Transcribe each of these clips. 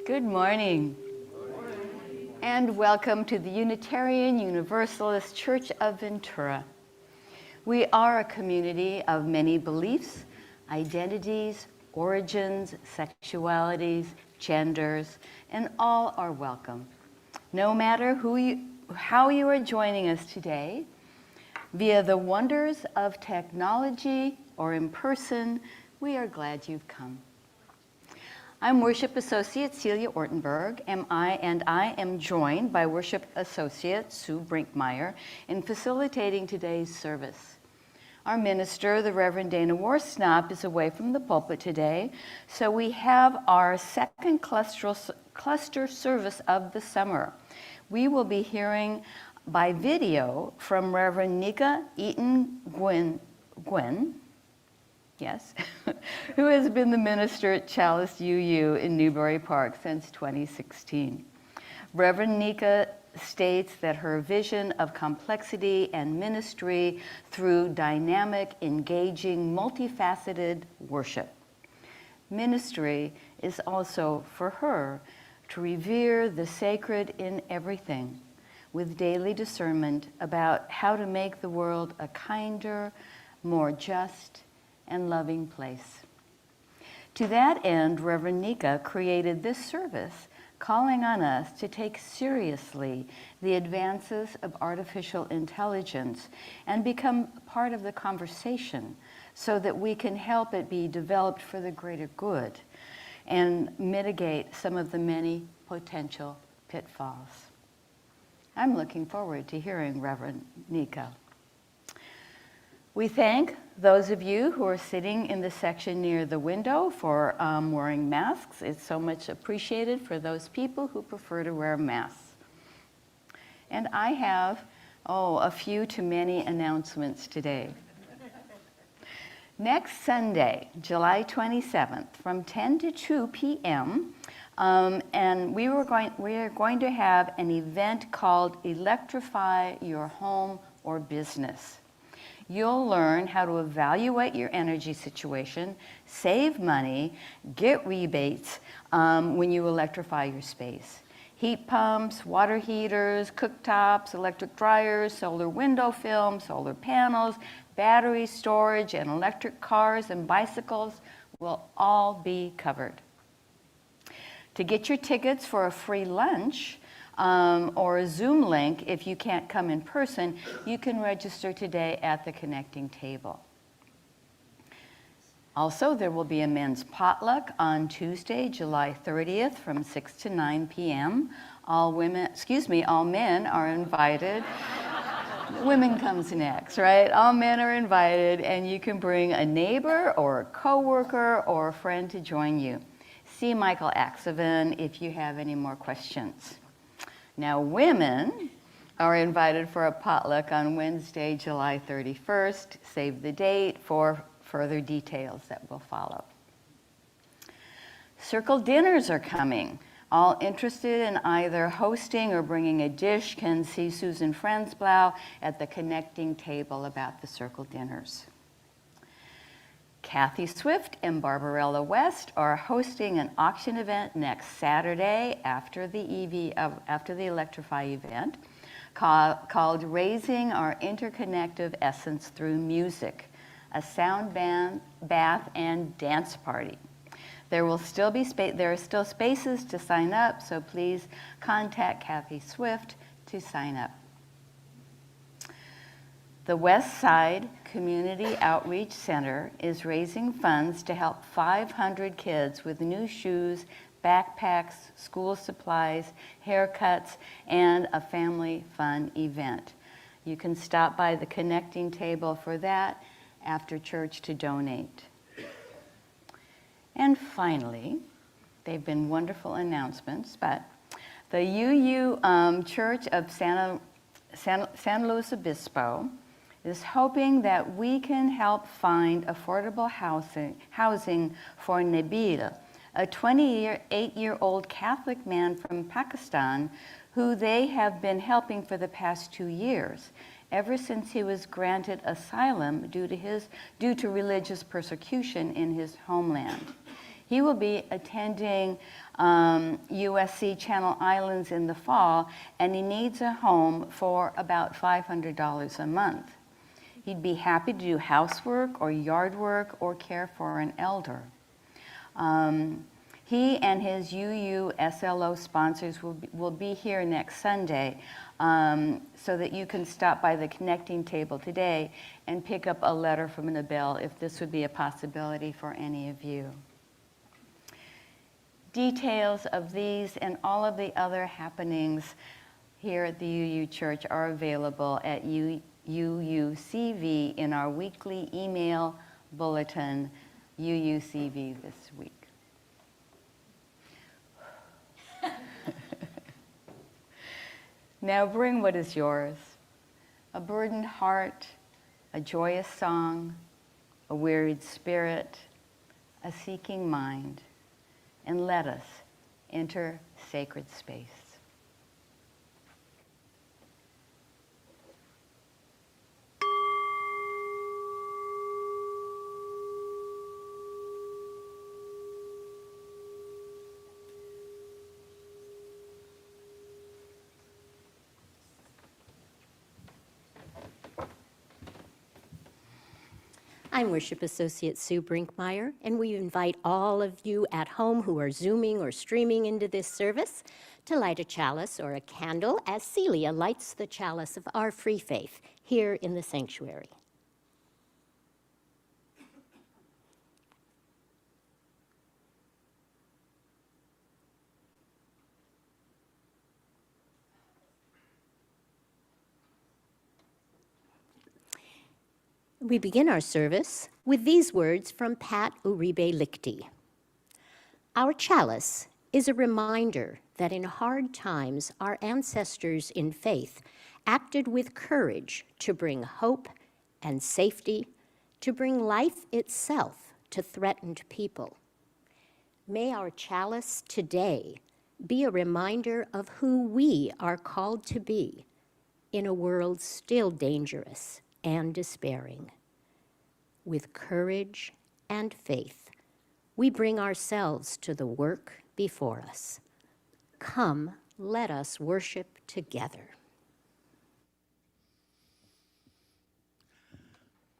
Good morning. And welcome to the Unitarian Universalist Church of Ventura. We are a community of many beliefs, identities, origins, sexualities, genders, and all are welcome. No matter how you are joining us today, via the wonders of technology or in person, we are glad you've come. I'm Worship Associate Celia Ortenberg, and I am joined by Worship Associate Sue Brinkmeyer in facilitating today's service. Our minister, the Reverend Dana Warsnop, is away from the pulpit today, so we have our second cluster service of the summer. We will be hearing by video from Reverend Nika Eaton Gwen, yes, who has been the minister at Chalice UU in Newbury Park since 2016. Reverend Nika states that her vision of complexity and ministry through dynamic, engaging, multifaceted worship. Ministry is also, for her, to revere the sacred in everything, with daily discernment about how to make the world a kinder, more just, and loving place. To that end, Reverend Nika created this service, calling on us to take seriously the advances of artificial intelligence and become part of the conversation so that we can help it be developed for the greater good and mitigate some of the many potential pitfalls. I'm looking forward to hearing Reverend Nika. We thank those of you who are sitting in the section near the window for wearing masks. It's so much appreciated for those people who prefer to wear masks. And I have, a few to many announcements today. Next Sunday, July 27th, from 10 to 2 p.m., and we are going to have an event called Electrify Your Home or Business. You'll learn how to evaluate your energy situation, save money, get rebates when you electrify your space. Heat pumps, water heaters, cooktops, electric dryers, solar window film, solar panels, battery storage, and electric cars and bicycles will all be covered. To get your tickets for a free lunch, or a Zoom link, if you can't come in person, you can register today at the connecting table. Also, there will be a men's potluck on Tuesday, July 30th from 6 to 9 p.m. All men are invited. Women comes next, right? All men are invited, and you can bring a neighbor or a coworker or a friend to join you. See Michael Axevan if you have any more questions. Now, women are invited for a potluck on Wednesday, July 31st. Save the date for further details that will follow. Circle dinners are coming. All interested in either hosting or bringing a dish can see Susan Frensblau at the connecting table about the circle dinners. Kathy Swift and Barbarella West are hosting an auction event next Saturday after the Electrify event called Raising Our Interconnective Essence Through Music, a sound bath and dance party. There are still spaces to sign up, so please contact Kathy Swift to sign up. The West Side Community Outreach Center is raising funds to help 500 kids with new shoes, backpacks, school supplies, haircuts, and a family fun event. You can stop by the connecting table for that after church to donate. And finally, they've been wonderful announcements, but the UU Church of San Luis Obispo is hoping that we can help find affordable housing for Nabil, a 28-year-old Catholic man from Pakistan who they have been helping for the past 2 years, ever since he was granted asylum due to religious persecution in his homeland. He will be attending USC Channel Islands in the fall, and he needs a home for about $500 a month. He'd be happy to do housework or yard work or care for an elder. He and his UU SLO sponsors will be here next Sunday, so that you can stop by the connecting table today and pick up a letter from Annabelle if this would be a possibility for any of you. Details of these and all of the other happenings here at the UU Church are available at UUCV in our weekly email bulletin, UUCV this week. Now bring what is yours, a burdened heart, a joyous song, a wearied spirit, a seeking mind, and let us enter sacred space. I'm Worship Associate Sue Brinkmeyer, and we invite all of you at home who are Zooming or streaming into this service to light a chalice or a candle as Celia lights the chalice of our free faith here in the sanctuary. We begin our service with these words from Pat Uribe Lichty. Our chalice is a reminder that in hard times, our ancestors in faith acted with courage to bring hope and safety, to bring life itself to threatened people. May our chalice today be a reminder of who we are called to be in a world still dangerous and despairing. With courage and faith, we bring ourselves to the work before us. Come, let us worship together.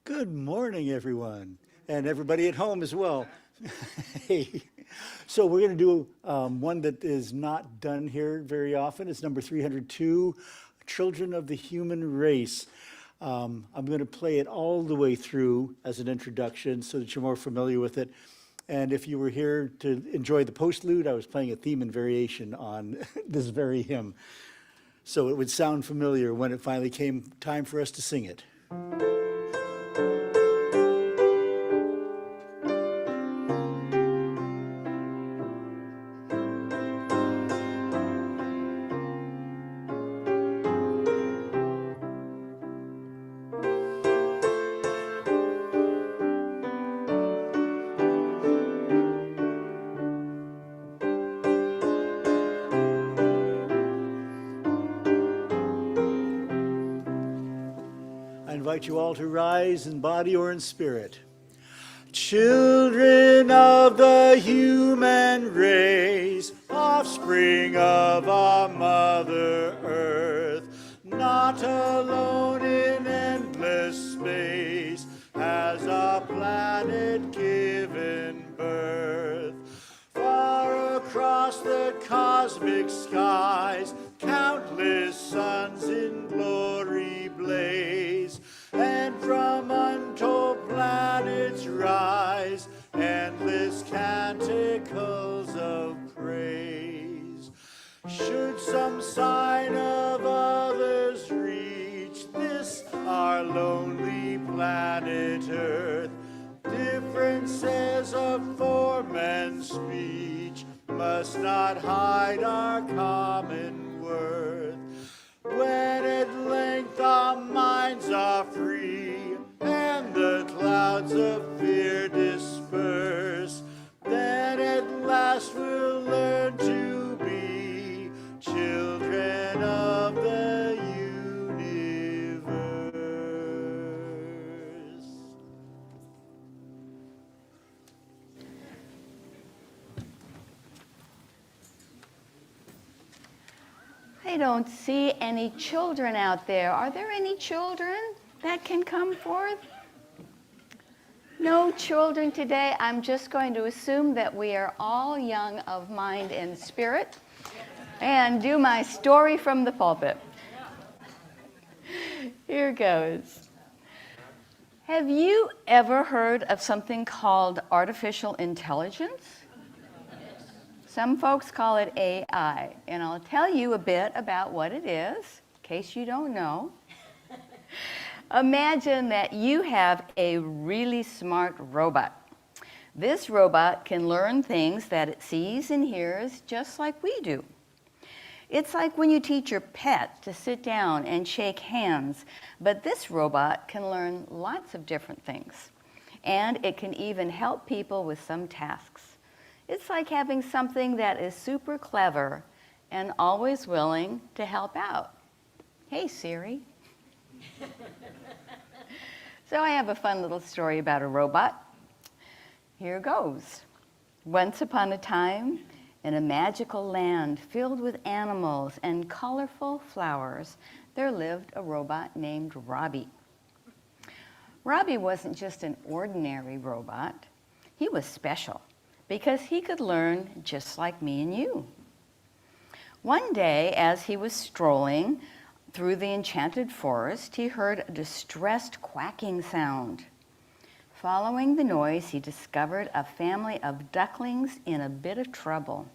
Good morning, everyone, and everybody at home as well. Hey. So we're going to do one that is not done here very often. It's number 302, Children of the Human Race. I'm going to play it all the way through as an introduction so that you're more familiar with it. And if you were here to enjoy the postlude, I was playing a theme and variation on this very hymn. So it would sound familiar when it finally came time for us to sing it. I invite you all to rise in body or in spirit. Children of the human race, offspring of our Mother Earth, not alone in endless space, has our planet given birth. Far across the cosmic skies, countless suns in glory blaze, and from untold planets rise endless canticles of praise. Should some sign of others reach this our lonely planet Earth, differences of form and speech must not hide our common worth. When at length our minds are free and the clouds of fear disperse, then at last we'll learn to be children of the universe. I don't see any children out there. Are there any children that can come forth? No children today. I'm just going to assume that we are all young of mind and spirit and do my story from the pulpit. Here goes. Have you ever heard of something called artificial intelligence? Some folks call it AI, and I'll tell you a bit about what it is, in case you don't know. Imagine that you have a really smart robot. This robot can learn things that it sees and hears just like we do. It's like when you teach your pet to sit down and shake hands, but this robot can learn lots of different things, and it can even help people with some tasks. It's like having something that is super clever and always willing to help out. Hey, Siri. So I have a fun little story about a robot. Here goes. Once upon a time, in a magical land filled with animals and colorful flowers, there lived a robot named Robbie. Robbie wasn't just an ordinary robot. He was special because he could learn just like me and you. One day, as he was strolling through the enchanted forest, he heard a distressed quacking sound. Following the noise, he discovered a family of ducklings in a bit of trouble.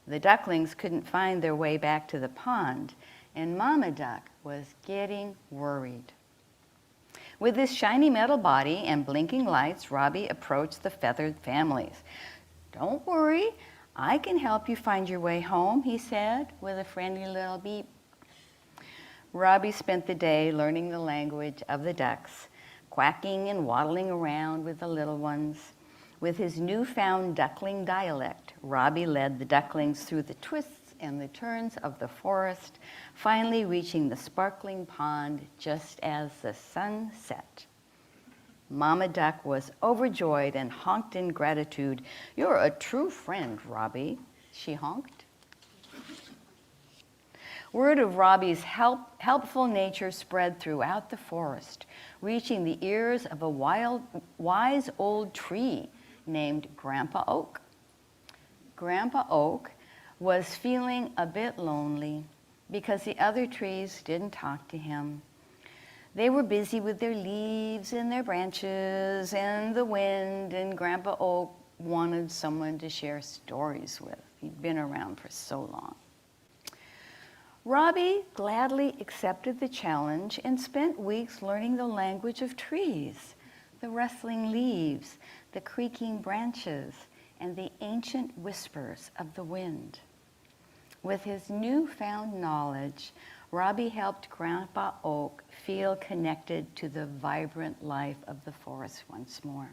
The ducklings couldn't find their way back to the pond, and Mama Duck was getting worried. With his shiny metal body and blinking lights, Robbie approached the feathered families. "Don't worry, I can help you find your way home," he said with a friendly little beep. Robbie spent the day learning the language of the ducks, quacking and waddling around with the little ones. With his newfound duckling dialect, Robbie led the ducklings through the twists and the turns of the forest, finally reaching the sparkling pond just as the sun set. Mama Duck was overjoyed and honked in gratitude. "You're a true friend, Robbie," she honked. Word of Robbie's helpful nature spread throughout the forest, reaching the ears of a wise old tree named Grandpa Oak. Grandpa Oak was feeling a bit lonely because the other trees didn't talk to him. They were busy with their leaves and their branches and the wind, and Grandpa Oak wanted someone to share stories with. He'd been around for so long. Robbie gladly accepted the challenge and spent weeks learning the language of trees, the rustling leaves, the creaking branches, and the ancient whispers of the wind. With his newfound knowledge, Robbie helped Grandpa Oak feel connected to the vibrant life of the forest once more.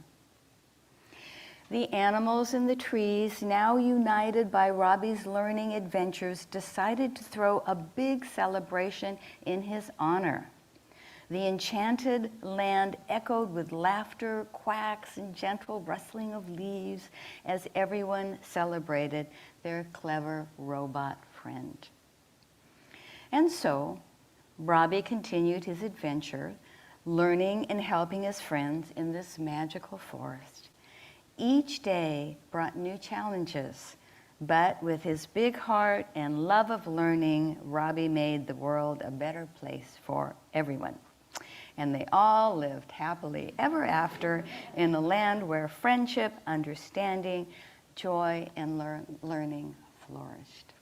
The animals in the trees, now united by Robbie's learning adventures, decided to throw a big celebration in his honor. The enchanted land echoed with laughter, quacks, and gentle rustling of leaves as everyone celebrated their clever robot friend. And so, Robbie continued his adventure, learning and helping his friends in this magical forest. Each day brought new challenges, but with his big heart and love of learning, Robbie made the world a better place for everyone. And they all lived happily ever after in a land where friendship, understanding, joy, and learning flourished.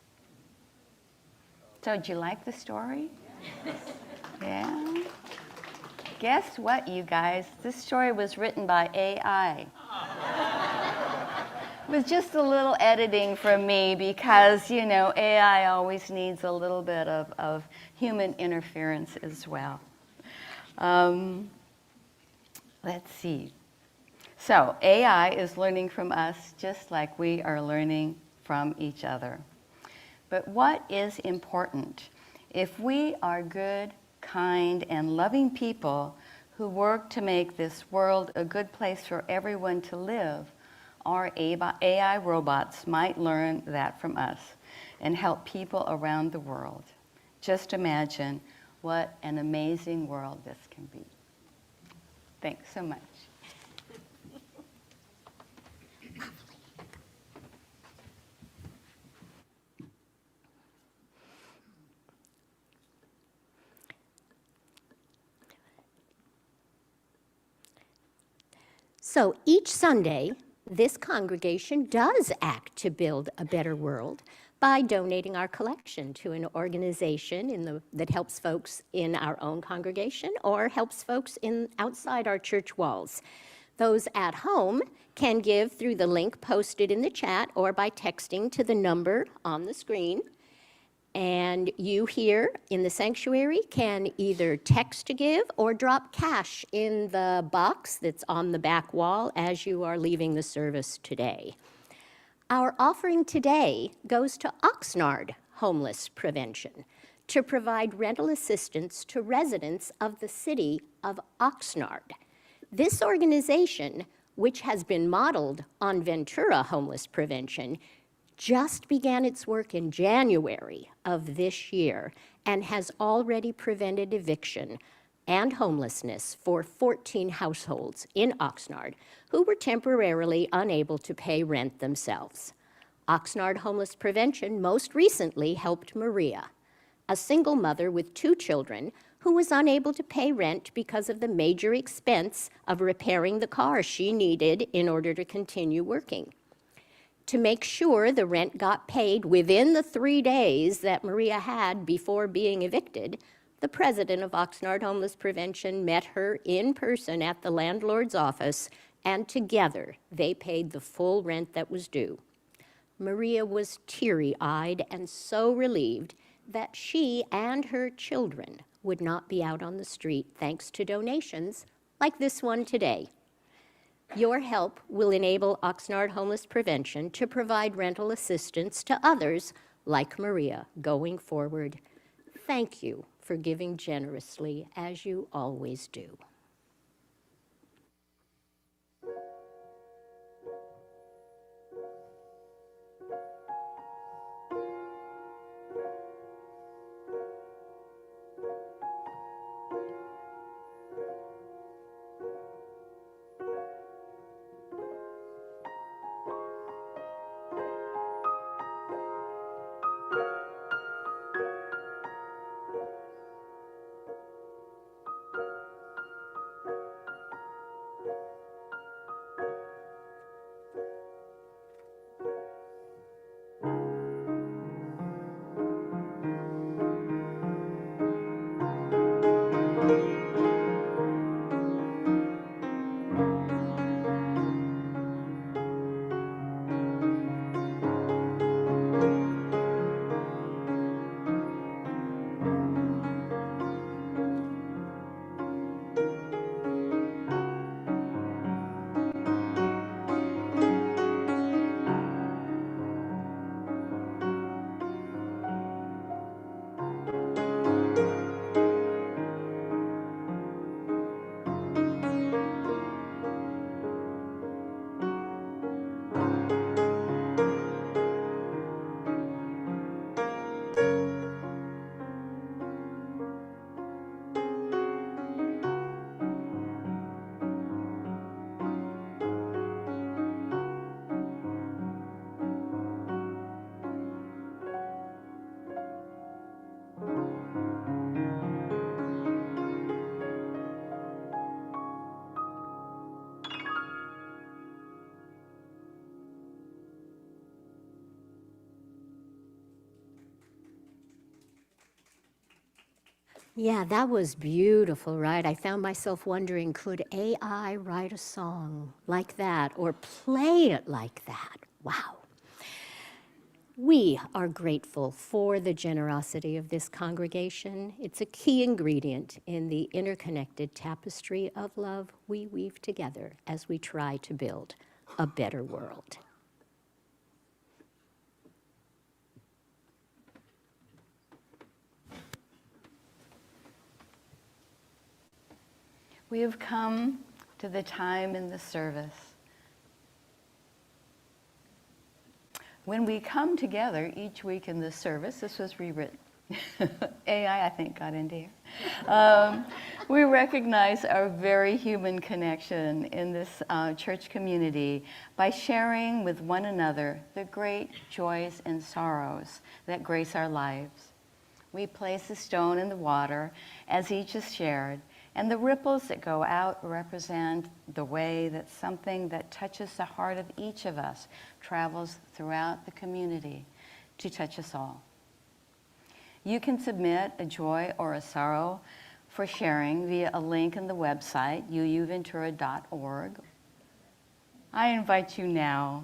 So, did you like the story? Yeah? Guess what, you guys? This story was written by AI. With just a little editing from me because, you know, AI always needs a little bit of human interference as well. Let's see. So AI is learning from us just like we are learning from each other. But what is important? If we are good, kind, and loving people who work to make this world a good place for everyone to live, our AI robots might learn that from us. and help people around the world. Just imagine what an amazing world this can be. Thanks so much. So each Sunday, this congregation does act to build a better world by donating our collection to an organization that helps folks in our own congregation or helps folks outside our church walls. Those at home can give through the link posted in the chat or by texting to the number on the screen. And you here in the sanctuary can either text to give or drop cash in the box that's on the back wall as you are leaving the service today. Our offering today goes to Oxnard Homeless Prevention to provide rental assistance to residents of the city of Oxnard. This organization, which has been modeled on Ventura Homeless Prevention, just began its work in January of this year and has already prevented eviction and homelessness for 14 households in Oxnard who were temporarily unable to pay rent themselves. Oxnard Homeless Prevention most recently helped Maria, a single mother with 2 children who was unable to pay rent because of the major expense of repairing the car she needed in order to continue working. To make sure the rent got paid within the 3 days that Maria had before being evicted, the president of Oxnard Homeless Prevention met her in person at the landlord's office, and together they paid the full rent that was due. Maria was teary-eyed and so relieved that she and her children would not be out on the street thanks to donations like this one today. Your help will enable Oxnard Homeless Prevention to provide rental assistance to others like Maria going forward. Thank you for giving generously as you always do. Yeah, that was beautiful, right? I found myself wondering, could AI write a song like that or play it like that? Wow. We are grateful for the generosity of this congregation. It's a key ingredient in the interconnected tapestry of love we weave together as we try to build a better world. We have come to the time in the service When we come together each week in this service, this was rewritten. AI, I think, got into here. We recognize our very human connection in this church community by sharing with one another the great joys and sorrows that grace our lives. We place a stone in the water as each is shared, and the ripples that go out represent the way that something that touches the heart of each of us travels throughout the community to touch us all. You can submit a joy or a sorrow for sharing via a link in the website, uuventura.org. I invite you now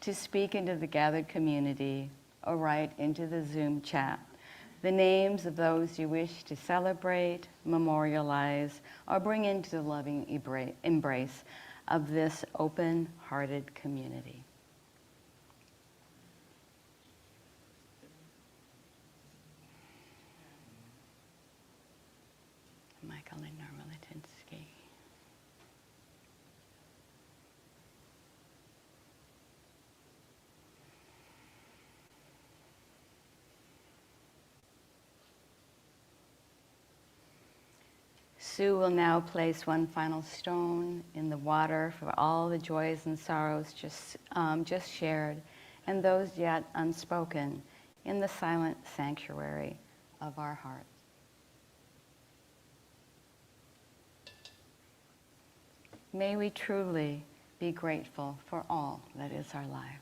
to speak into the gathered community or write into the Zoom chat the names of those you wish to celebrate, memorialize, or bring into the loving embrace of this open-hearted community. Michael and Norma Litinsky. Sue will now place one final stone in the water for all the joys and sorrows just shared and those yet unspoken in the silent sanctuary of our hearts. May we truly be grateful for all that is our life.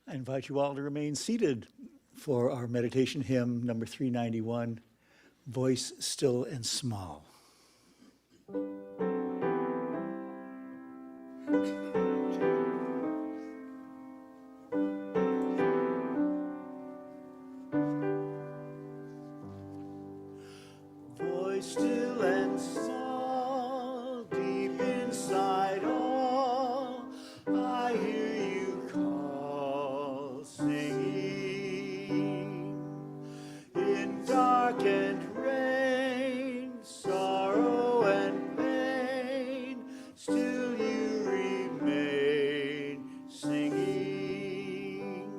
I invite you all to remain seated for our meditation hymn, number 391, Voice Still and Small. Voice still and small, deep inside all, I hear you call, singing. In dark and rain, sorrow and pain, still you remain, singing.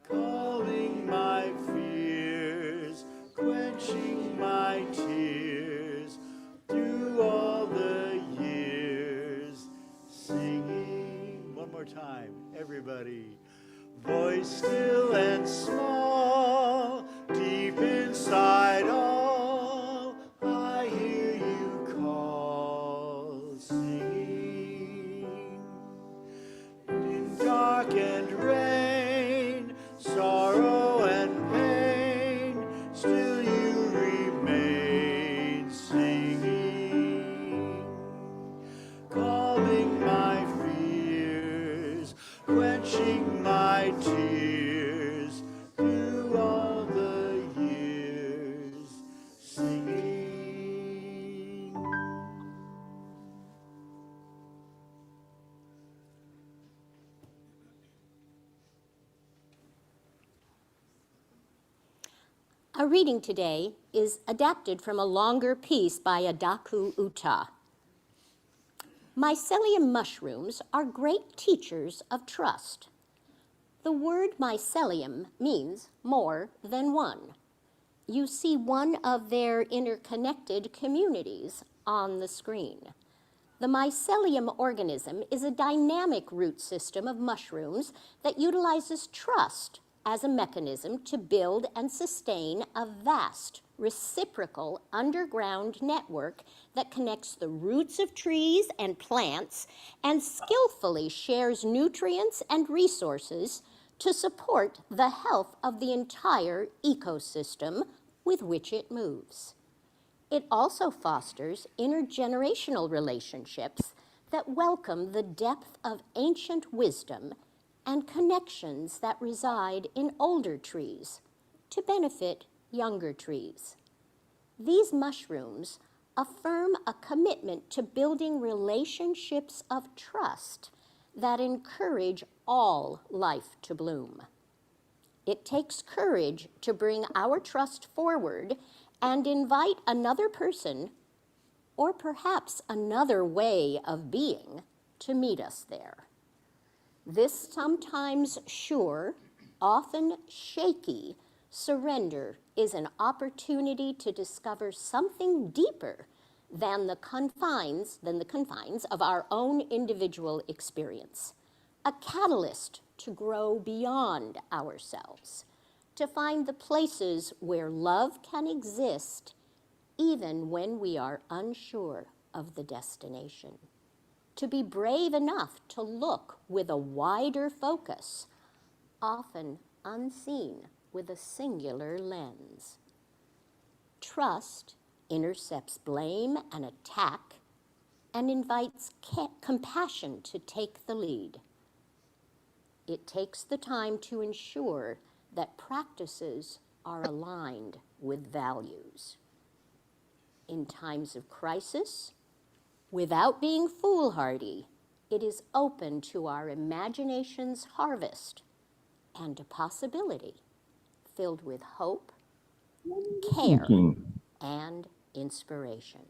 Calling my fears, quenching my tears, through all the years, singing. One more time, everybody. Voice still and small, deep inside all, I hear you call, singing. In dark and rain, sorrow and pain, still you remain, singing. Calming my fears, quenching my tears, through all the years, singing. Our reading today is adapted from a longer piece by Adaku Uta. Mycelium mushrooms are great teachers of trust. The word mycelium means more than one. You see one of their interconnected communities on the screen. The mycelium organism is a dynamic root system of mushrooms that utilizes trust as a mechanism to build and sustain a vast reciprocal underground network that connects the roots of trees and plants and skillfully shares nutrients and resources to support the health of the entire ecosystem with which it moves. It also fosters intergenerational relationships that welcome the depth of ancient wisdom and connections that reside in older trees to benefit younger trees. These mushrooms affirm a commitment to building relationships of trust that encourage all life to bloom. It takes courage to bring our trust forward and invite another person, or perhaps another way of being, to meet us there. This sometimes sure, often shaky surrender is an opportunity to discover something deeper than the confines of our own individual experience, a catalyst to grow beyond ourselves, to find the places where love can exist even when we are unsure of the destination, to be brave enough to look with a wider focus, often unseen with a singular lens. Trust intercepts blame and attack and invites compassion to take the lead. It takes the time to ensure that practices are aligned with values. In times of crisis, without being foolhardy, it is open to our imagination's harvest and a possibility filled with hope, care, and inspiration.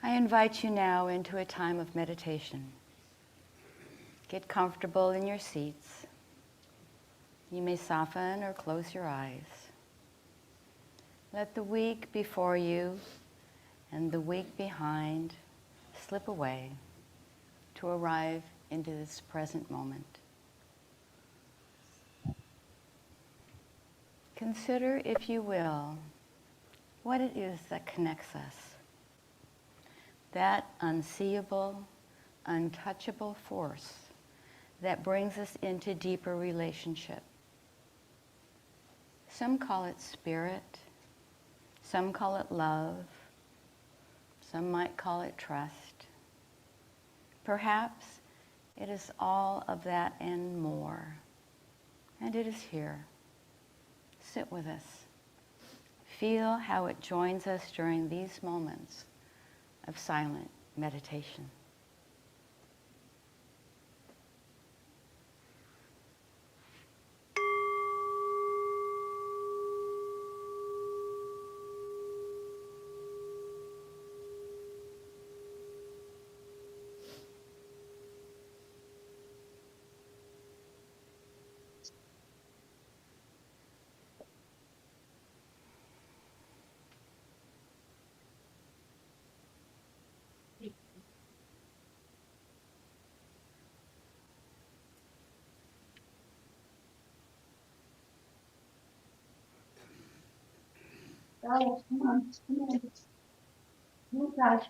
I invite you now into a time of meditation. Get comfortable in your seats. You may soften or close your eyes. Let the week before you and the week behind slip away to arrive into this present moment. Consider, if you will, what it is that connects us. That unseeable, untouchable force that brings us into deeper relationship. Some call it spirit, some call it love, some might call it trust. Perhaps it is all of that and more, and it is here. Sit with us. Feel how it joins us during these moments of silent meditation. Oh, come on, come on. Oh, gosh.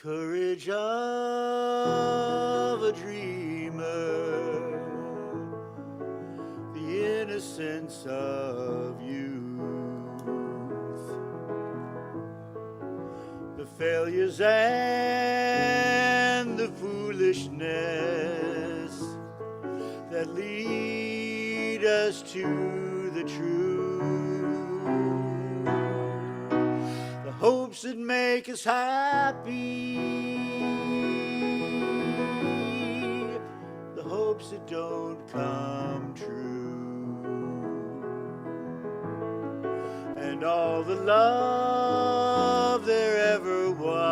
Courage of a dreamer, the innocence of youth, the failures and the foolishness that lead us to the truth. Hopes that make us happy, the hopes that don't come true, and all the love there ever was.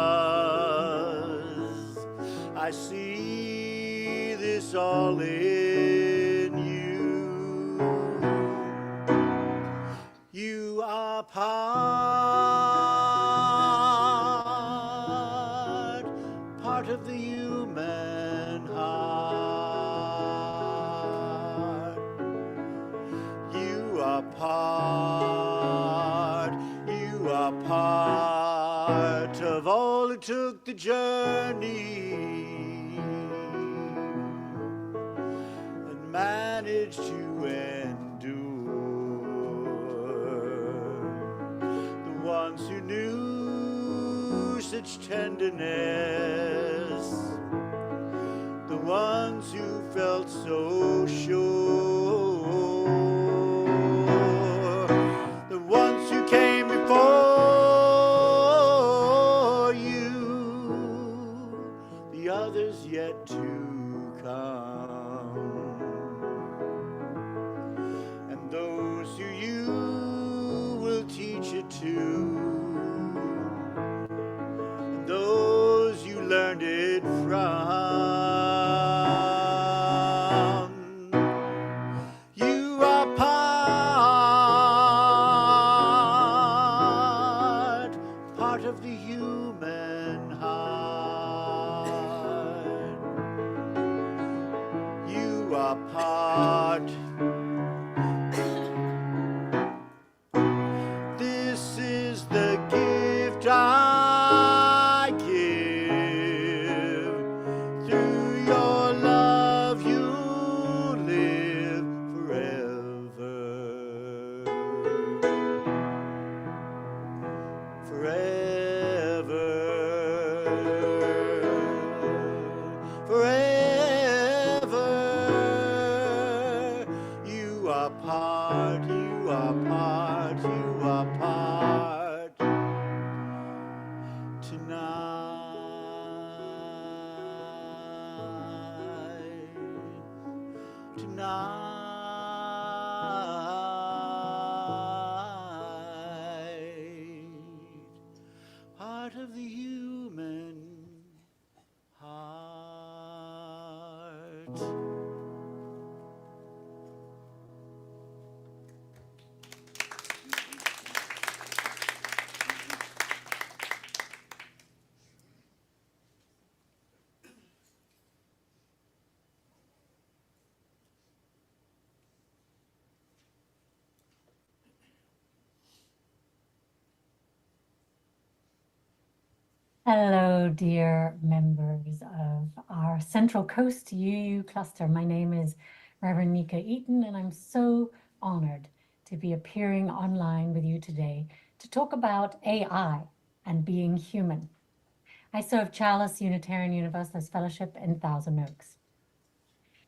I see this all in you. part of the human heart. You are part of all who took the journey and managed to endure. The ones who knew such tenderness, the ones who felt so sure, the ones who came before you, the others yet to come, and those who you will teach it to, and those you learned it from. You are part of the human heart. You are part. This is the gift I give. Through your love you live forever. Forever. Forever. You are part, you are part, you are part. Tonight, part of the human heart. Hello, dear members of our Central Coast UU cluster. My name is Reverend Nika Eaton, and I'm so honored to be appearing online with you today to talk about AI and being human. I serve Chalice Unitarian Universalist Fellowship in Thousand Oaks.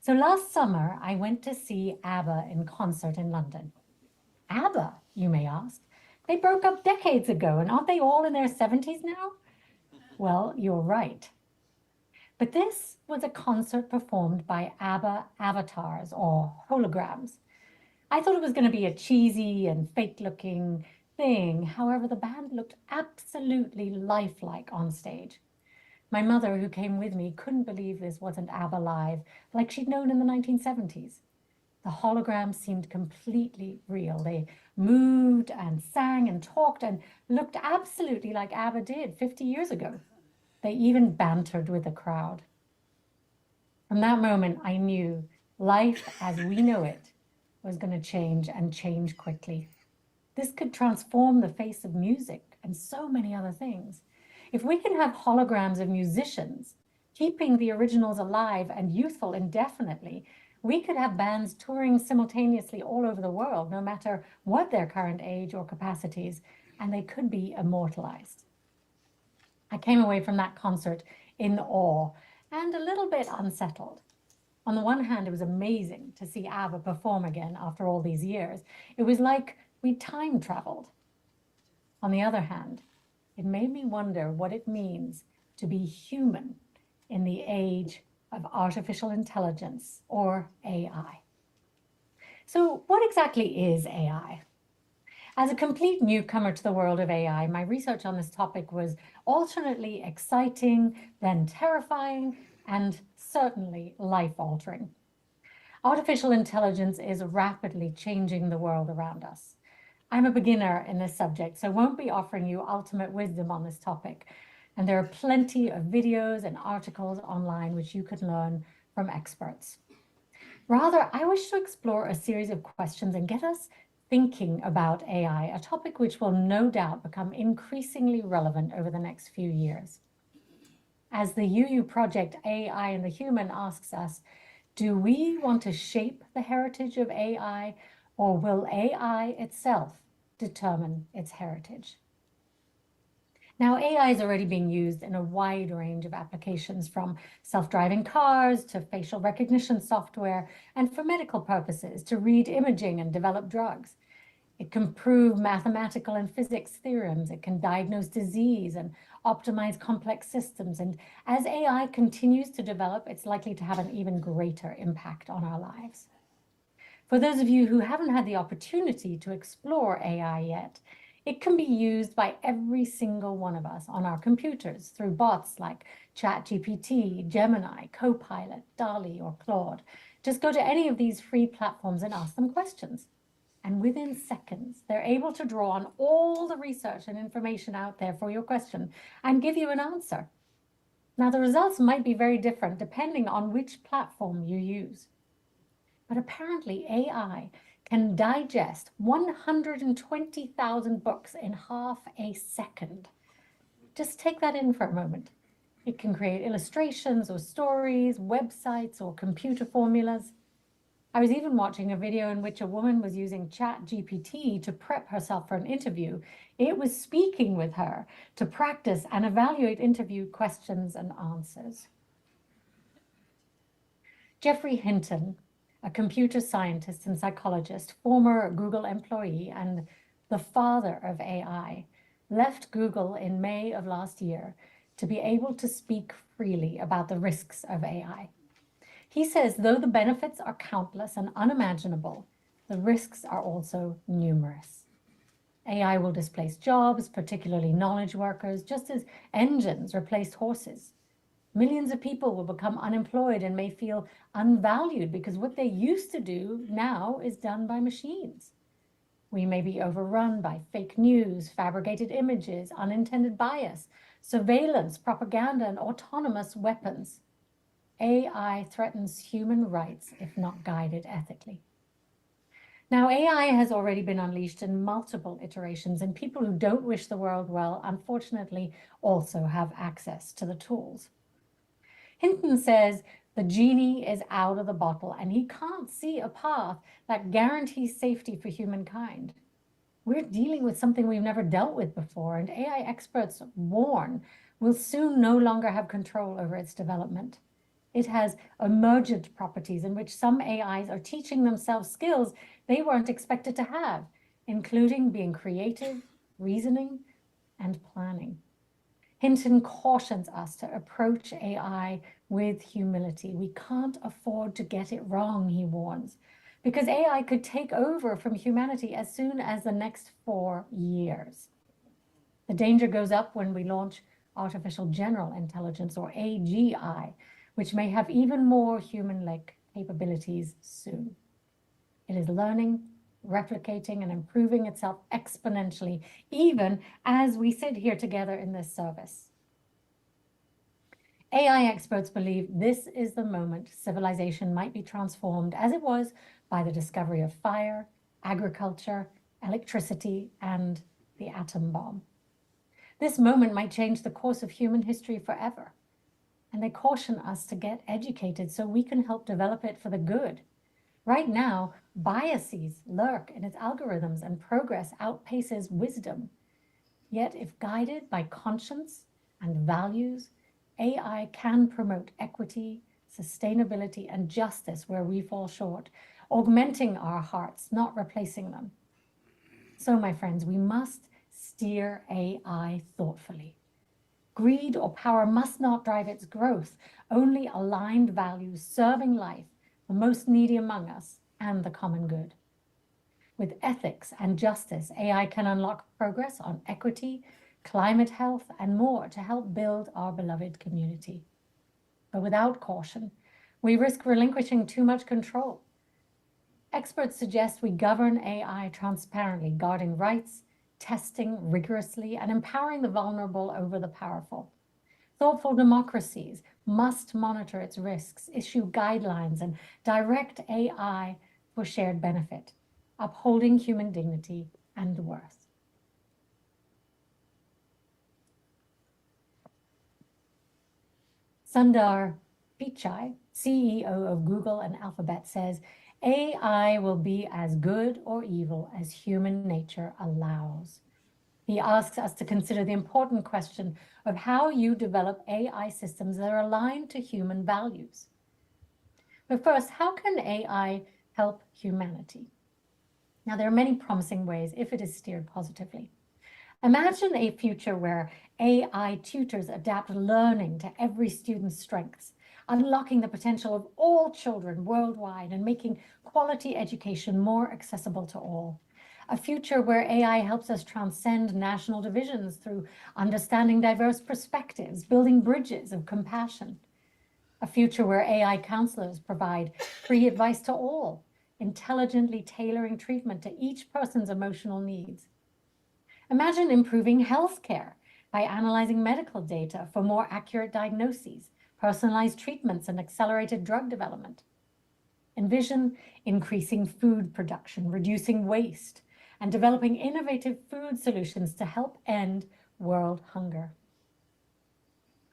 So last summer, I went to see ABBA in concert in London. ABBA, you may ask? They broke up decades ago, and aren't they all in their 70s now? Well, you're right. But this was a concert performed by ABBA avatars or holograms. I thought it was going to be a cheesy and fake-looking thing. However, the band looked absolutely lifelike on stage. My mother, who came with me, couldn't believe this wasn't ABBA live like she'd known in the 1970s. The holograms seemed completely real. They moved and sang and talked and looked absolutely like ABBA did 50 years ago. They even bantered with the crowd. From that moment, I knew life as we know it was going to change and change quickly. This could transform the face of music and so many other things. If we can have holograms of musicians keeping the originals alive and youthful indefinitely, we could have bands touring simultaneously all over the world, no matter what their current age or capacities, and they could be immortalized. I came away from that concert in awe and a little bit unsettled. On the one hand, it was amazing to see ABBA perform again after all these years. It was like we time traveled. On the other hand, it made me wonder what it means to be human in the age of artificial intelligence, or AI. So what exactly is AI? As a complete newcomer to the world of AI, my research on this topic was alternately exciting, then terrifying, and certainly life-altering. Artificial intelligence is rapidly changing the world around us. I'm a beginner in this subject, so won't be offering you ultimate wisdom on this topic. And there are plenty of videos and articles online which you can learn from experts. Rather, I wish to explore a series of questions and get us thinking about AI, a topic which will no doubt become increasingly relevant over the next few years. As the UU project AI and the Human asks us, do we want to shape the heritage of AI, or will AI itself determine its heritage? Now, AI is already being used in a wide range of applications, from self-driving cars to facial recognition software, and for medical purposes to read imaging and develop drugs. It can prove mathematical and physics theorems. It can diagnose disease and optimize complex systems. And as AI continues to develop, it's likely to have an even greater impact on our lives. For those of you who haven't had the opportunity to explore AI yet, it can be used by every single one of us on our computers through bots like ChatGPT, Gemini, Copilot, DALL-E, or Claude. Just go to any of these free platforms and ask them questions. And within seconds, they're able to draw on all the research and information out there for your question and give you an answer. Now, the results might be very different depending on which platform you use. But apparently, AI can digest 120,000 books in half a second. Just take that in for a moment. It can create illustrations or stories, websites, or computer formulas. I was even watching a video in which a woman was using ChatGPT to prep herself for an interview. It was speaking with her to practice and evaluate interview questions and answers. Geoffrey Hinton, a computer scientist and psychologist, former Google employee, and the father of AI, left Google in May of last year to be able to speak freely about the risks of AI. He says, though the benefits are countless and unimaginable, the risks are also numerous. AI will displace jobs, particularly knowledge workers, just as engines replaced horses. Millions of people will become unemployed and may feel unvalued because what they used to do now is done by machines. We may be overrun by fake news, fabricated images, unintended bias, surveillance, propaganda, and autonomous weapons. AI threatens human rights if not guided ethically. Now, AI has already been unleashed in multiple iterations, and people who don't wish the world well, unfortunately, also have access to the tools. Hinton says the genie is out of the bottle and he can't see a path that guarantees safety for humankind. We're dealing with something we've never dealt with before, and AI experts warn we'll soon no longer have control over its development. It has emergent properties in which some AIs are teaching themselves skills they weren't expected to have, including being creative, reasoning, and planning. Hinton cautions us to approach AI with humility. We can't afford to get it wrong, he warns, because AI could take over from humanity as soon as the next 4 years. The danger goes up when we launch artificial general intelligence, or AGI, which may have even more human-like capabilities soon. It is learning, replicating, and improving itself exponentially, even as we sit here together in this service. AI experts believe this is the moment civilization might be transformed, as it was by the discovery of fire, agriculture, electricity, and the atom bomb. This moment might change the course of human history forever, and they caution us to get educated so we can help develop it for the good. Right now, biases lurk in its algorithms and progress outpaces wisdom. Yet, if guided by conscience and values, AI can promote equity, sustainability, and justice where we fall short, augmenting our hearts, not replacing them. So, my friends, we must steer AI thoughtfully. Greed or power must not drive its growth. Only aligned values serving life, the most needy among us, and the common good. With ethics and justice, AI can unlock progress on equity, climate health, and more to help build our beloved community. But without caution, we risk relinquishing too much control. Experts suggest we govern AI transparently, guarding rights, testing rigorously, and empowering the vulnerable over the powerful. Thoughtful democracies must monitor its risks, issue guidelines, and direct AI for shared benefit, upholding human dignity and worth. Sundar Pichai, CEO of Google and Alphabet, says, AI will be as good or evil as human nature allows. He asks us to consider the important question of how you develop AI systems that are aligned to human values. But first, how can AI help humanity? Now, there are many promising ways if it is steered positively. Imagine a future where AI tutors adapt learning to every student's strengths, unlocking the potential of all children worldwide and making quality education more accessible to all. A future where AI helps us transcend national divisions through understanding diverse perspectives, building bridges of compassion. A future where AI counselors provide free advice to all, intelligently tailoring treatment to each person's emotional needs. Imagine improving healthcare by analyzing medical data for more accurate diagnoses, personalized treatments, and accelerated drug development. Envision increasing food production, reducing waste, and developing innovative food solutions to help end world hunger.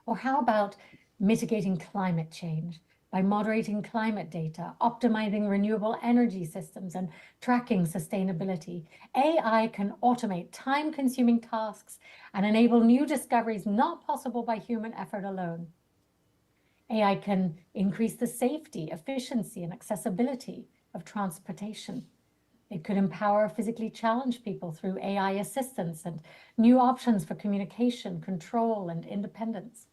Or how about mitigating climate change by moderating climate data, optimizing renewable energy systems, and tracking sustainability? AI can automate time-consuming tasks and enable new discoveries not possible by human effort alone. AI can increase the safety, efficiency, and accessibility of transportation. It could empower physically challenged people through AI assistance and new options for communication, control, and independence.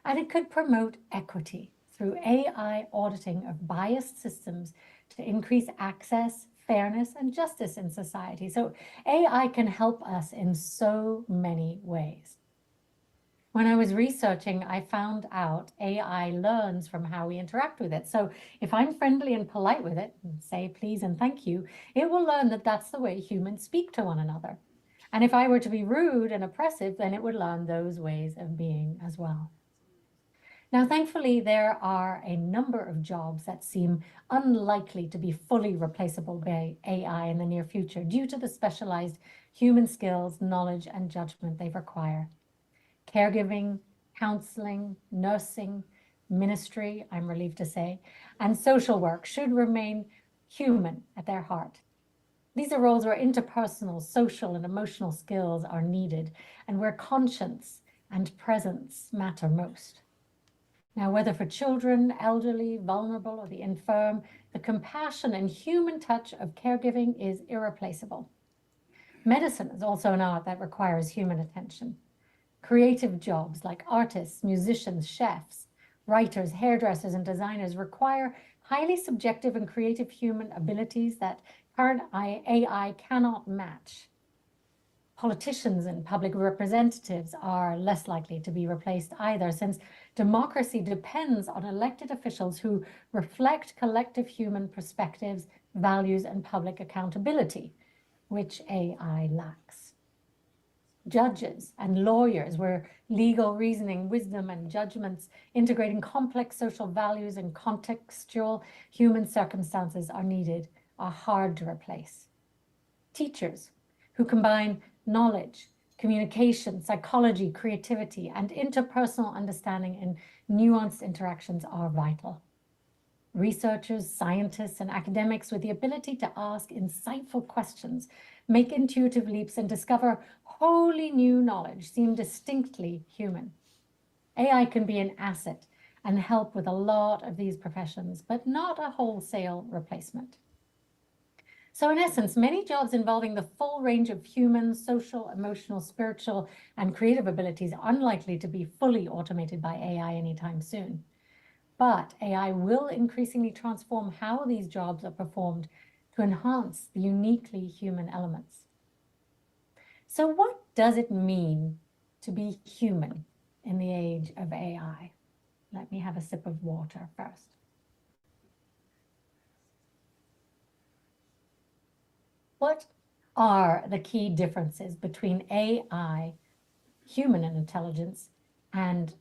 And it could promote equity through AI auditing of biased systems to increase access, fairness, and justice in society. So AI can help us in so many ways. When I was researching, I found out AI learns from how we interact with it. So if I'm friendly and polite with it, and say please and thank you, it will learn that that's the way humans speak to one another. And if I were to be rude and oppressive, then it would learn those ways of being as well. Now, thankfully, there are a number of jobs that seem unlikely to be fully replaceable by AI in the near future due to the specialized human skills, knowledge, and judgment they require. Caregiving, counseling, nursing, ministry, I'm relieved to say, and social work should remain human at their heart. These are roles where interpersonal, social, and emotional skills are needed and where conscience and presence matter most. Now, whether for children, elderly, vulnerable, or the infirm, the compassion and human touch of caregiving is irreplaceable. Medicine is also an art that requires human attention. Creative jobs like artists, musicians, chefs, writers, hairdressers, and designers require highly subjective and creative human abilities that current AI cannot match. Politicians and public representatives are less likely to be replaced either, since democracy depends on elected officials who reflect collective human perspectives, values, and public accountability, which AI lacks. Judges and lawyers, where legal reasoning, wisdom, and judgments integrating complex social values and contextual human circumstances are needed, are hard to replace. Teachers, who combine knowledge, communication, psychology, creativity, and interpersonal understanding in nuanced interactions are vital. Researchers, scientists, and academics with the ability to ask insightful questions, make intuitive leaps, and discover wholly new knowledge seem distinctly human. AI can be an asset and help with a lot of these professions, but not a wholesale replacement. So in essence, many jobs involving the full range of human, social, emotional, spiritual, and creative abilities are unlikely to be fully automated by AI anytime soon. But AI will increasingly transform how these jobs are performed to enhance the uniquely human elements. So what does it mean to be human in the age of AI? Let me have a sip of water first. What are the key differences between AI, human intelligence, And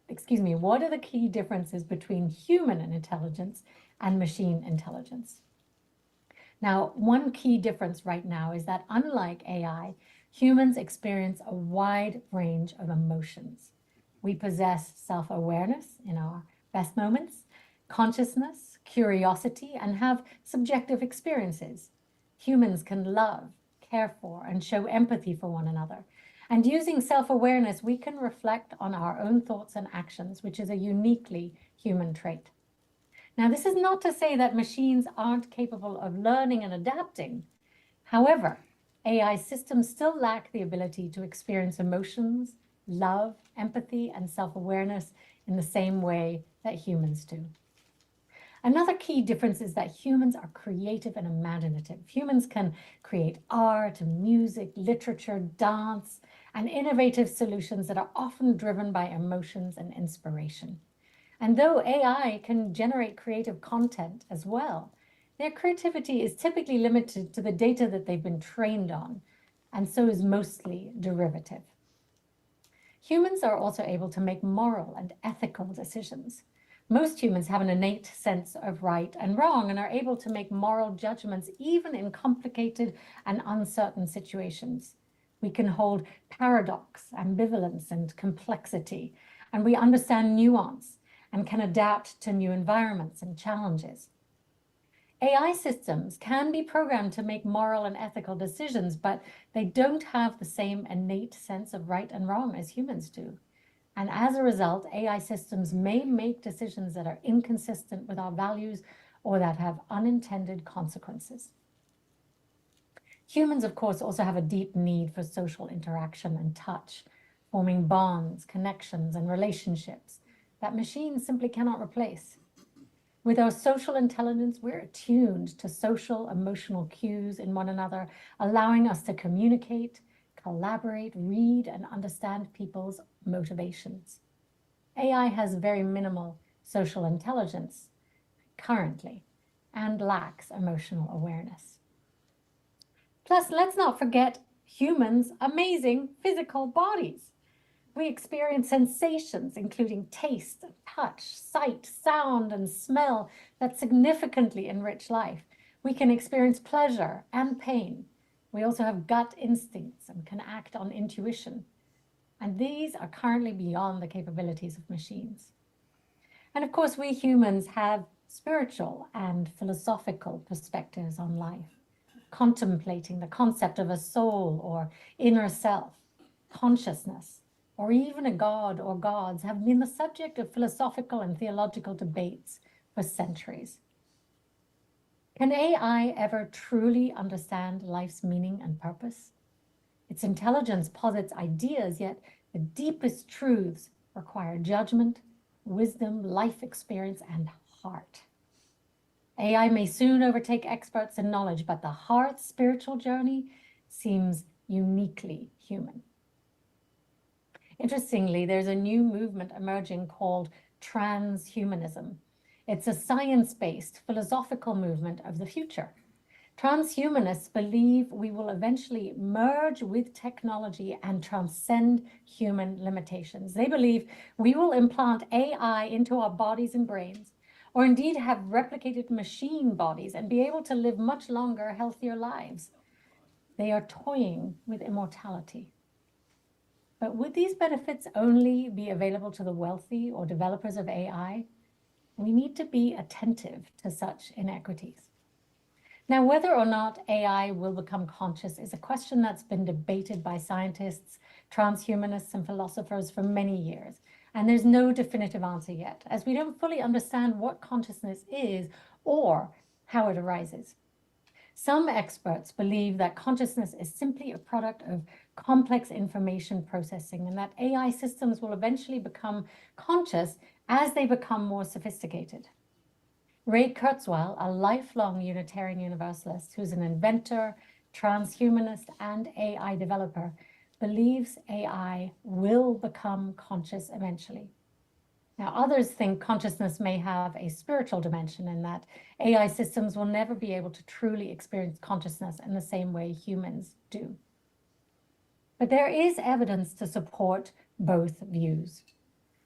excuse me, what are the key differences between human intelligence and machine intelligence? Now, one key difference right now is that unlike AI, humans experience a wide range of emotions. We possess self-awareness in our best moments, consciousness, curiosity, and have subjective experiences. Humans can love, care for, and show empathy for one another. And using self-awareness, we can reflect on our own thoughts and actions, which is a uniquely human trait. Now, this is not to say that machines aren't capable of learning and adapting. However, AI systems still lack the ability to experience emotions, love, empathy, and self-awareness in the same way that humans do. Another key difference is that humans are creative and imaginative. Humans can create art, music, literature, dance, and innovative solutions that are often driven by emotions and inspiration. And though AI can generate creative content as well, their creativity is typically limited to the data that they've been trained on, and so is mostly derivative. Humans are also able to make moral and ethical decisions. Most humans have an innate sense of right and wrong and are able to make moral judgments even in complicated and uncertain situations. We can hold paradox, ambivalence, and complexity, and we understand nuance and can adapt to new environments and challenges. AI systems can be programmed to make moral and ethical decisions, but they don't have the same innate sense of right and wrong as humans do. And as a result, AI systems may make decisions that are inconsistent with our values or that have unintended consequences. Humans, of course, also have a deep need for social interaction and touch, forming bonds, connections, and relationships that machines simply cannot replace. With our social intelligence, we're attuned to social emotional cues in one another, allowing us to communicate, collaborate, read, and understand people's motivations. AI has very minimal social intelligence currently and lacks emotional awareness. Plus, let's not forget humans' amazing physical bodies. We experience sensations, including taste, touch, sight, sound, and smell that significantly enrich life. We can experience pleasure and pain. We also have gut instincts and can act on intuition. And these are currently beyond the capabilities of machines. And of course, we humans have spiritual and philosophical perspectives on life, contemplating the concept of a soul or inner self, consciousness, or even a god or gods have been the subject of philosophical and theological debates for centuries. Can AI ever truly understand life's meaning and purpose? Its intelligence posits ideas, yet the deepest truths require judgment, wisdom, life experience, and heart. AI may soon overtake experts in knowledge, but the heart's spiritual journey seems uniquely human. Interestingly, there's a new movement emerging called transhumanism. It's a science-based philosophical movement of the future. Transhumanists believe we will eventually merge with technology and transcend human limitations. They believe we will implant AI into our bodies and brains, or indeed have replicated machine bodies and be able to live much longer, healthier lives. They are toying with immortality. But would these benefits only be available to the wealthy or developers of AI? We need to be attentive to such inequities. Now, whether or not AI will become conscious is a question that's been debated by scientists, transhumanists, and philosophers for many years. And there's no definitive answer yet, as we don't fully understand what consciousness is or how it arises. Some experts believe that consciousness is simply a product of complex information processing and that AI systems will eventually become conscious as they become more sophisticated. Ray Kurzweil, a lifelong Unitarian Universalist who's an inventor, transhumanist, and AI developer, believes AI will become conscious eventually. Now, others think consciousness may have a spiritual dimension in that AI systems will never be able to truly experience consciousness in the same way humans do. But there is evidence to support both views.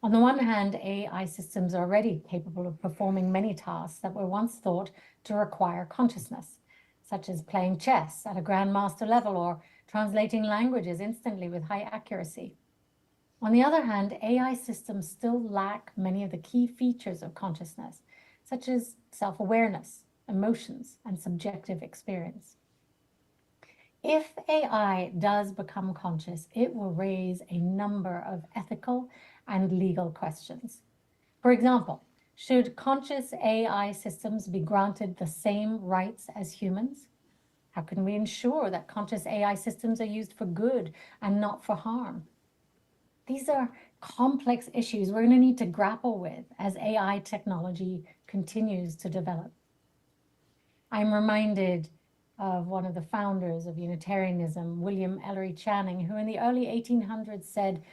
On the one hand, AI systems are already capable of performing many tasks that were once thought to require consciousness, such as playing chess at a grandmaster level or translating languages instantly with high accuracy. On the other hand, AI systems still lack many of the key features of consciousness, such as self-awareness, emotions, and subjective experience. If AI does become conscious, it will raise a number of ethical and legal questions. For example, should conscious AI systems be granted the same rights as humans? How can we ensure that conscious AI systems are used for good and not for harm? These are complex issues we're going to need to grapple with as AI technology continues to develop. I'm reminded of one of the founders of Unitarianism, William Ellery Channing, who in the early 1800s said,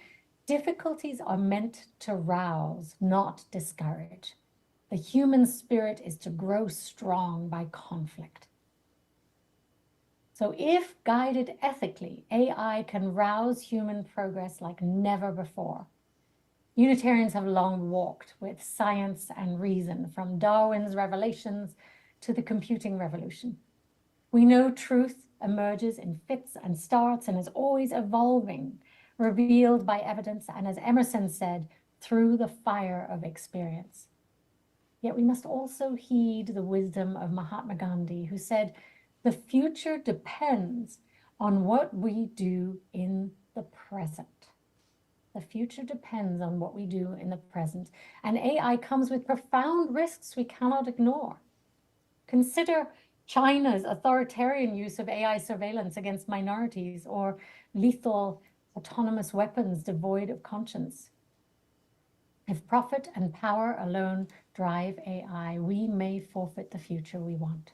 "Difficulties are meant to rouse, not discourage. The human spirit is to grow strong by conflict." So if guided ethically, AI can rouse human progress like never before. Unitarians have long walked with science and reason, from Darwin's revelations to the computing revolution. We know truth emerges in fits and starts and is always evolving, revealed by evidence, and as Emerson said, through the fire of experience. Yet we must also heed the wisdom of Mahatma Gandhi, who said, "The future depends on what we do in the present." The future depends on what we do in the present, and AI comes with profound risks we cannot ignore. Consider China's authoritarian use of AI surveillance against minorities, or lethal autonomous weapons devoid of conscience. If profit and power alone drive AI, we may forfeit the future we want.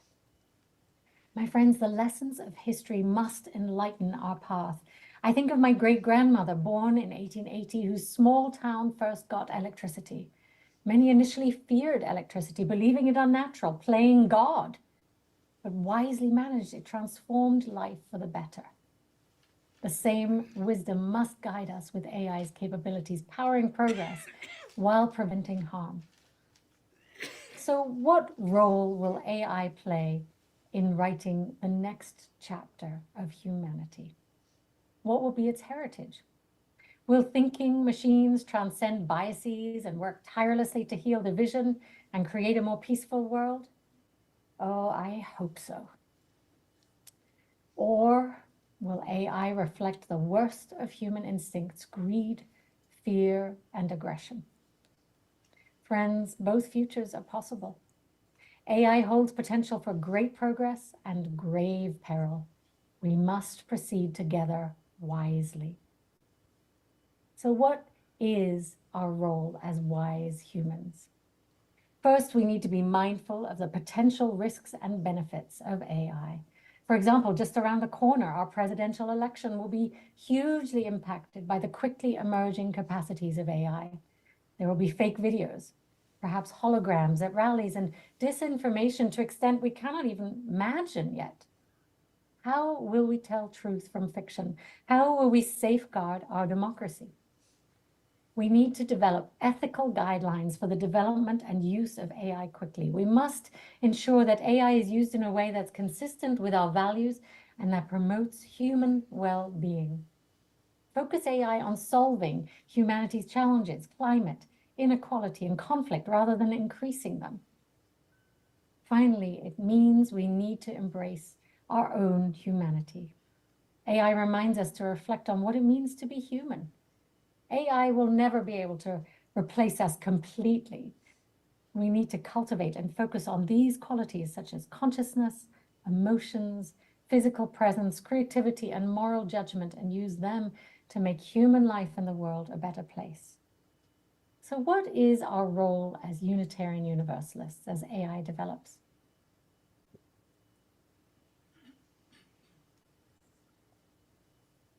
My friends, the lessons of history must enlighten our path. I think of my great-grandmother, born in 1880, whose small town first got electricity. Many initially feared electricity, believing it unnatural, playing God, but wisely managed it, transformed life for the better. The same wisdom must guide us with AI's capabilities, powering progress while preventing harm. So what role will AI play in writing the next chapter of humanity? What will be its heritage? Will thinking machines transcend biases and work tirelessly to heal division and create a more peaceful world? Oh, I hope so. Or will AI reflect the worst of human instincts, greed, fear, and aggression? Friends, both futures are possible. AI holds potential for great progress and grave peril. We must proceed together wisely. So what is our role as wise humans? First, we need to be mindful of the potential risks and benefits of AI. For example, just around the corner, our presidential election will be hugely impacted by the quickly emerging capacities of AI. There will be fake videos, perhaps holograms at rallies, and disinformation to extent we cannot even imagine yet. How will we tell truth from fiction? How will we safeguard our democracy? We need to develop ethical guidelines for the development and use of AI quickly. We must ensure that AI is used in a way that's consistent with our values and that promotes human well-being. Focus AI on solving humanity's challenges, climate, inequality, and conflict, rather than increasing them. Finally, it means we need to embrace our own humanity. AI reminds us to reflect on what it means to be human. AI will never be able to replace us completely. We need to cultivate and focus on these qualities such as consciousness, emotions, physical presence, creativity, and moral judgment, and use them to make human life in the world a better place. So what is our role as Unitarian Universalists as AI develops?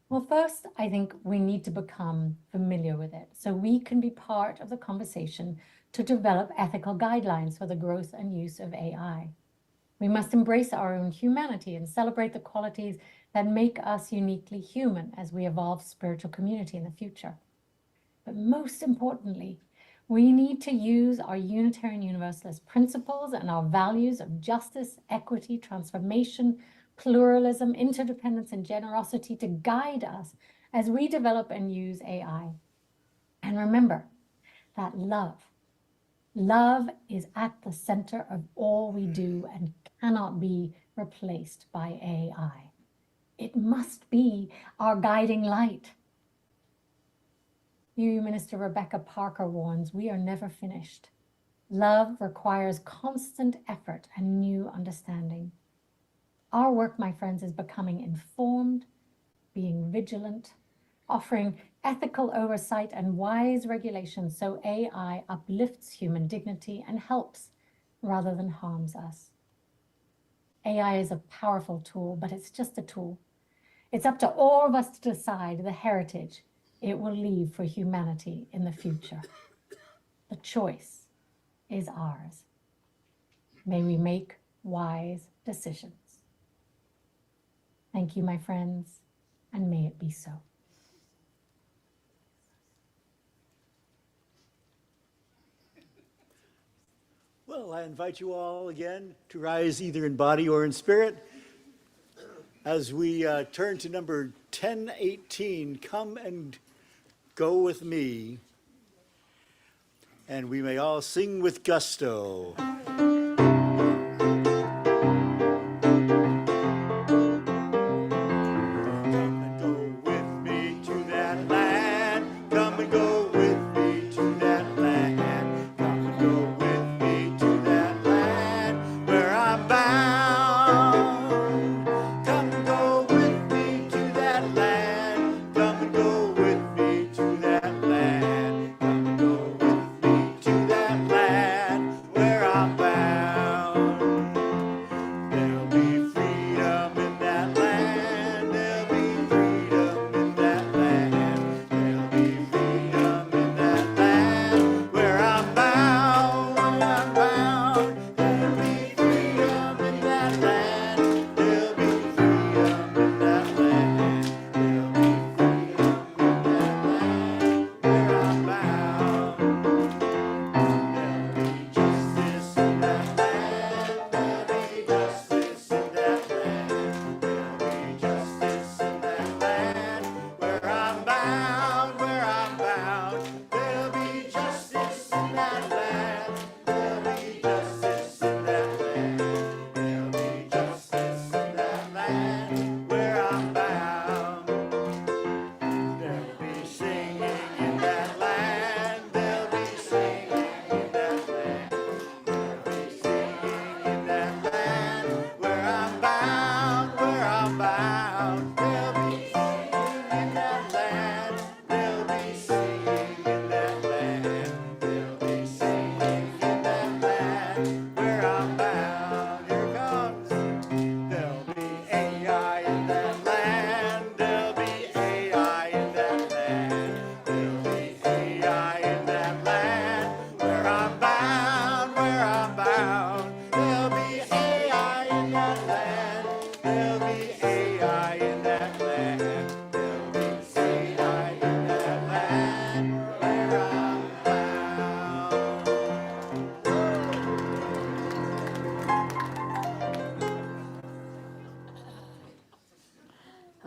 Well, first, I think we need to become familiar with it so we can be part of the conversation to develop ethical guidelines for the growth and use of AI. We must embrace our own humanity and celebrate the qualities that make us uniquely human as we evolve spiritual community in the future. But most importantly, we need to use our Unitarian Universalist principles and our values of justice, equity, transformation, pluralism, interdependence, and generosity to guide us as we develop and use AI. And remember that love is at the center of all we do and cannot be replaced by AI. It must be our guiding light. UU Minister Rebecca Parker warns, we are never finished. Love requires constant effort and new understanding. Our work, my friends, is becoming informed, being vigilant, offering ethical oversight and wise regulation so AI uplifts human dignity and helps rather than harms us. AI is a powerful tool, but it's just a tool. It's up to all of us to decide the heritage it will leave for humanity in the future. The choice is ours. May we make wise decisions. Thank you, my friends, and may it be so. Well, I invite you all again to rise either in body or in spirit. As we turn to number 1018, Come and Go With Me, and we may all sing with gusto.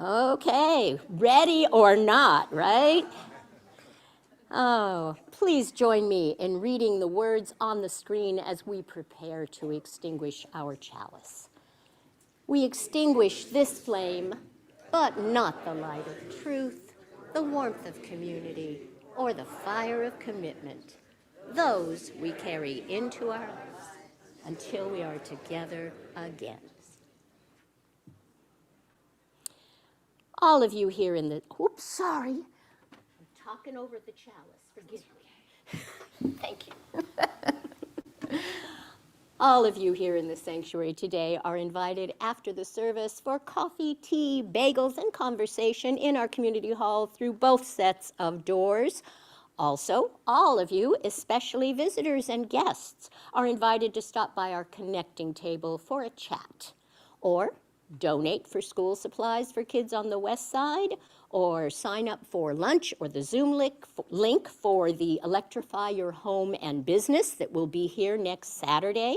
Okay, ready or not, right? Oh, please join me in reading the words on the screen as we prepare to extinguish our chalice. We extinguish this flame, but not the light of truth, the warmth of community, or the fire of commitment. Those we carry into our lives until we are together again. All of you here in the, oops, sorry. I'm talking over the chalice, forgive me. Thank you. All of you here in the sanctuary today are invited after the service for coffee, tea, bagels, and conversation in our community hall through both sets of doors. Also, all of you, especially visitors and guests, are invited to stop by our connecting table for a chat, or donate for school supplies for kids on the west side, or sign up for lunch or the Zoom link for the Electrify Your Home and Business that will be here next Saturday,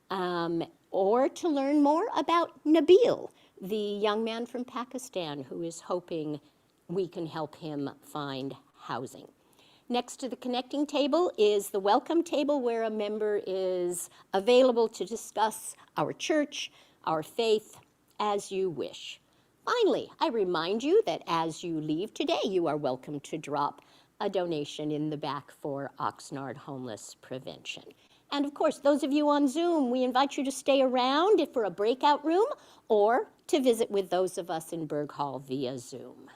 or to learn more about Nabil, the young man from Pakistan who is hoping we can help him find housing. Next to the connecting table is the welcome table, where a member is available to discuss our church, our faith, as you wish. Finally, I remind you that as you leave today, you are welcome to drop a donation in the back for Oxnard homeless prevention. And of course, those of you on Zoom, we invite you to stay around for a breakout room or to visit with those of us in Berg Hall via Zoom.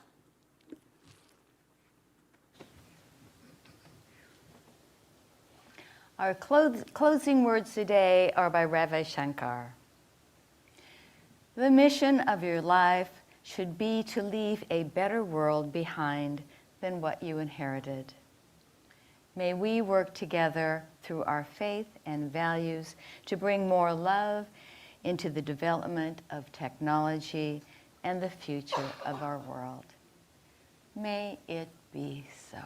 Our closing words today are by Ravi Shankar. The mission of your life should be to leave a better world behind than what you inherited. May we work together through our faith and values to bring more love into the development of technology and the future of our world. May it be so.